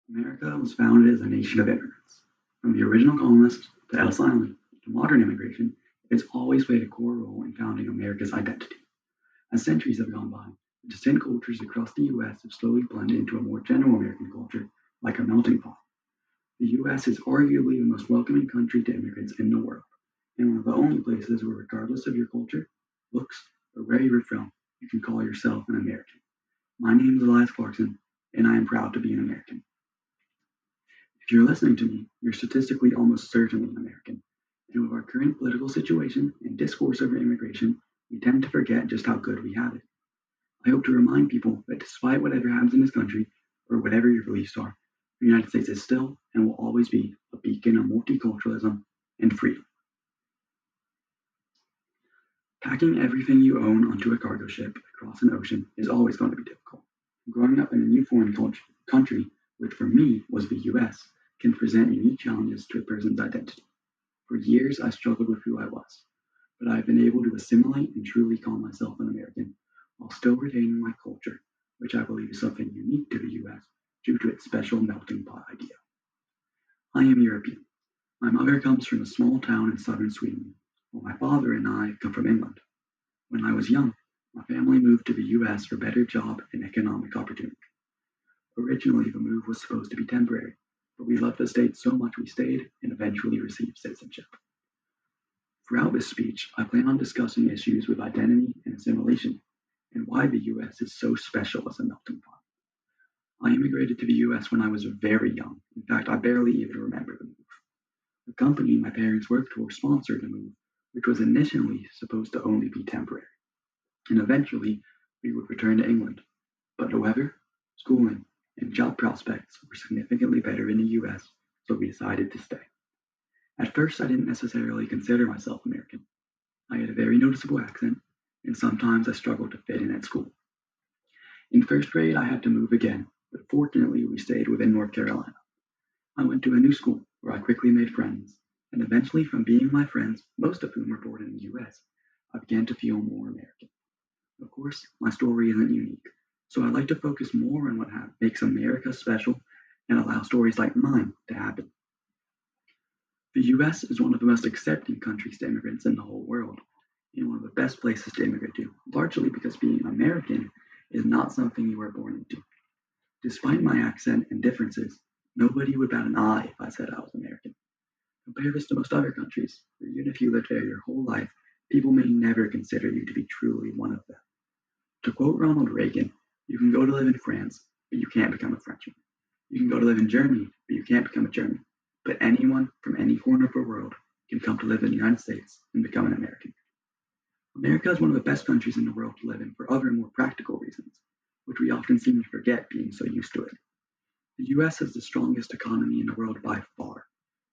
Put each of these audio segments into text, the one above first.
America was founded as a nation of immigrants. From the original colonists to Ellis Island to modern immigration, it has always played a core role in founding America's identity. As centuries have gone by, the distinct cultures across the U.S. have slowly blended into a more general American culture, like a melting pot. The U.S. is arguably the most welcoming country to immigrants in the world, and one of the only places where, regardless of your culture, looks, or where you are from, you can call yourself an American. My name is Clarkson, and I am proud to be an American. If you're listening to me, you're statistically almost certainly an American. And with our current political situation and discourse over immigration, we tend to forget just how good we have it. I hope to remind people that despite whatever happens in this country, or whatever your beliefs are, the United States is still and will always be a beacon of multiculturalism and freedom. Packing everything you own onto a cargo ship across an ocean is always going to be difficult. Growing up in a new foreign country, which for me was the US, can present unique challenges to a person's identity. For years, I struggled with who I was, but I've been able to assimilate and truly call myself an American while still retaining my culture, which I believe is something unique to the US due to its special melting pot idea. I am European. My mother comes from a small town in southern Sweden, while my father and I come from England. When I was young, my family moved to the US for better job and economic opportunity. Originally, the move was supposed to be temporary, but we loved the state so much we stayed and eventually received citizenship. Throughout this speech, I plan on discussing issues with identity and assimilation and why the US is so special as a melting pot. I immigrated to the US when I was very young. In fact, I barely even remember the move. The company my parents worked for sponsored the move, which was initially supposed to only be temporary. And eventually, we would return to England. But the weather, schooling, and job prospects were significantly better in the US, so we decided to stay. At first, I didn't necessarily consider myself American. I had a very noticeable accent, and sometimes I struggled to fit in at school. In first grade, I had to move again, but fortunately, we stayed within North Carolina. I went to a new school where I quickly made friends, and eventually, from being with my friends, most of whom were born in the US, I began to feel more American. Of course, my story isn't unique, so I like to focus more on what makes America special and allow stories like mine to happen. The US is one of the most accepting countries to immigrants in the whole world, and one of the best places to immigrate to, largely because being American is not something you are born into. Despite my accent and differences, nobody would bat an eye if I said I was American. Compare this to most other countries, where even if you lived there your whole life, people may never consider you to be truly one of them. To quote Ronald Reagan, you can go to live in France, but you can't become a Frenchman. You can go to live in Germany, but you can't become a German. But anyone from any corner of the world can come to live in the United States and become an American. America is one of the best countries in the world to live in for other more practical reasons, which we often seem to forget being so used to it. The US has the strongest economy in the world by far.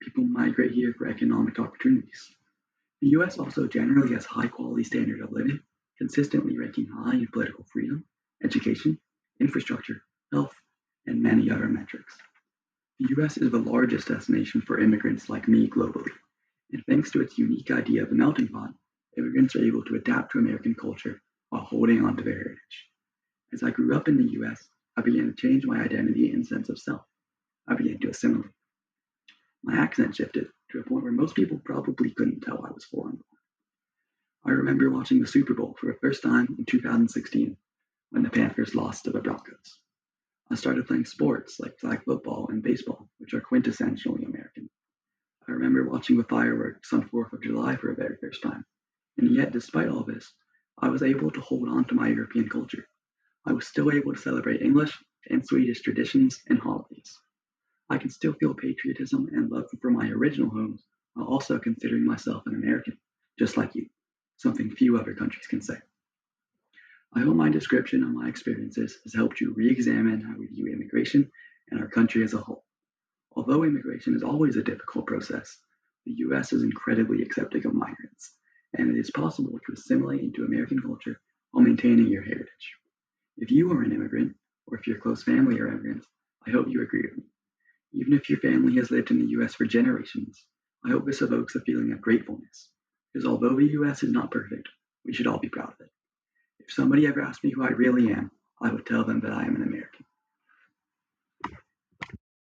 People migrate here for economic opportunities. The US also generally has high quality standard of living, consistently ranking high in political freedom, education, infrastructure, health, and many other metrics. The US is the largest destination for immigrants like me globally, and thanks to its unique idea of a melting pot, immigrants are able to adapt to American culture while holding on to their heritage. As I grew up in the US, I began to change my identity and sense of self. I began to assimilate. My accent shifted to a point where most people probably couldn't tell I was foreign. I remember watching the Super Bowl for the first time in 2016 when the Panthers lost to the Broncos. I started playing sports like flag football and baseball, which are quintessentially American. I remember watching the fireworks on 4th of July for the very first time. And yet, despite all this, I was able to hold on to my European culture. I was still able to celebrate English and Swedish traditions and holidays. I can still feel patriotism and love for my original homes while also considering myself an American, just like you, something few other countries can say. I hope my description of my experiences has helped you re-examine how we view immigration and our country as a whole. Although immigration is always a difficult process, the US is incredibly accepting of migrants, and it is possible to assimilate into American culture while maintaining your heritage. If you are an immigrant, or if your close family are immigrants, I hope you agree with me. Even if your family has lived in the US for generations, I hope this evokes a feeling of gratefulness, because although the US is not perfect, we should all be proud of it. If somebody ever asked me who I really am, I would tell them that I am an American.